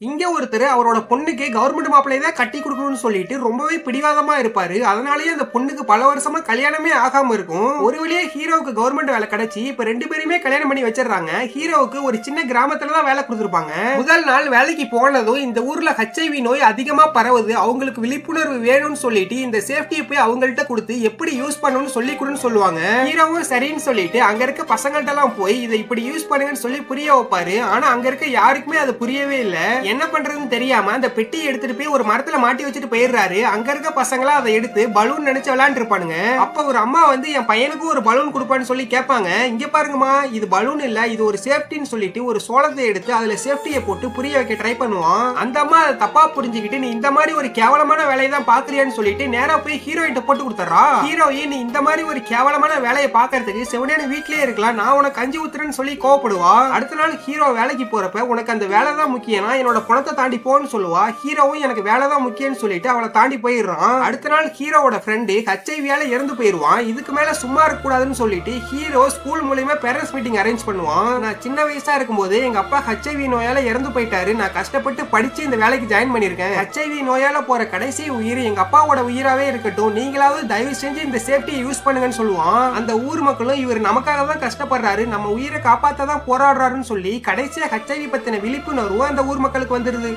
இங்க ஒருத்தர் அவரோட பொண்ணுக்கு கவர்மெண்ட் மாப்பிள்ளை தான் கட்டி கொடுக்கணும்னு சொல்லிட்டு ரொம்பவே பிடிவாதமா இருப்பாரு. அதனாலேயே அந்த பொண்ணுக்கு பல வருஷமா கல்யாணமே ஆகாம இருக்கும். ஒரு வழியே ஹீரோவுக்கு கவர்மெண்ட் வேலை கிடைச்சி இப்ப ரெண்டு பேருமே கல்யாணம் பண்ணி வச்சிடறாங்க. ஹீரோவுக்கு ஒரு சின்ன கிராமத்துல தான் வேலை கொடுத்துருப்பாங்க. முதல் நாள் வேலைக்கு போனதும் இந்த ஊர்ல HIV நோய் அதிகமா பரவுது, அவங்களுக்கு விழிப்புணர்வு வேணும்னு சொல்லிட்டு இந்த சேஃப்டியை போய் அவங்கள்ட்ட கொடுத்து எப்படி யூஸ் பண்ணணும்னு சொல்லி கொடுன்னு சொல்லுவாங்க. ஹீரோவும் சரின்னு சொல்லிட்டு அங்க இருக்க பசங்கள்ட்ட எல்லாம் போய் இதை இப்படி யூஸ் பண்ணுங்கன்னு சொல்லி புரிய வைப்பாரு. ஆனா அங்க இருக்க யாருக்குமே அது புரியவே இல்ல. என்ன பண்றதுன்னு தெரியாம அந்த பெட்டியை எடுத்துட்டு போய் ஒரு மரத்துல மாட்டி வச்சுட்டு போயிடுறாரு. அங்க இருக்க பசங்களா அதை எடுத்து பலூன் நினைச்சு விளையாண்டு இருப்பானுங்க. அப்ப ஒரு அம்மா வந்து என் பையனுக்கு ஒரு பலூன் கொடுப்பான்னு சொல்லி கேட்பாங்க. இங்க பாருங்கம்மா, இது பலூன் இல்ல, இது ஒரு சேஃப்டின்னு சொல்லிட்டு ஒரு சோளத்தை எடுத்து அதுல சேஃப்டியை போட்டு புரிய வைக்க ட்ரை பண்ணுவான். அந்த அம்மா அதை தப்பா புரிஞ்சுக்கிட்டு நீ இந்த மாதிரி ஒரு கேவலமான வேலையை தான் பாக்குறியான்னு சொல்லிட்டு நேரா போய் ஹீரோயின் போட்டு கொடுத்துறா. ஹீரோயின் நீ இந்த மாதிரி ஒரு கேவலமான வேலையை பாக்குறதுக்கு செவனேன்னு வீட்லயே இருக்கலாம், நான் உனக்கு கஞ்சி ஊத்துறேன்னு சொல்லி கோவப்படுவா. அடுத்த நாள் ஹீரோ வேலைக்கு போறப்ப உனக்கு அந்த வேலை தான் முக்கியம், என்னோட பணத்தை தாண்டி போன்னு சொல்லுவா. ஹீரோவும் எனக்கு வேலை தான் முக்கியம்னு சொல்லிட்டு அவளை தாண்டி போயிடுறான். அடுத்த நாள் ஹீரோவோட ஃப்ரெண்டு HIV இறந்து போயிருவான். இதுக்கு மேல சும்மா இருக்க கூடாதுன்னு சொல்லிட்டு ஹீரோ ஸ்கூல் மூலமா பேரண்ட்ஸ் மீட்டிங் அரேஞ்ச் பண்ணுவான். நான் சின்ன வயசா இருக்கும்போது எங்க அப்பா HIV நோயால இறந்து போயிட்டாரு, நான் கஷ்டப்பட்டு படிச்சு இந்த வேலைக்கு ஜாயின் பண்ணிருக்கேன். HIV நோயால போற கடைசி உயிர் எங்க அப்பாவோட உயிராவே இருக்கட்டும், நீங்களாவது தயவு செஞ்சு இந்த சேஃப்டியை யூஸ் பண்ணுங்கன்னு சொல்லுவான். அந்த ஊர் மக்களும் இவர் நமக்காக தான் கஷ்டப்படுறாரு, நம்ம உயிரை காப்பாத்த தான் போராடுறாருன்னு சொல்லி கடைசியா HIV பத்தின விழிப்புணர்வு அந்த ஊர் மக்களுக்கு வந்துருது.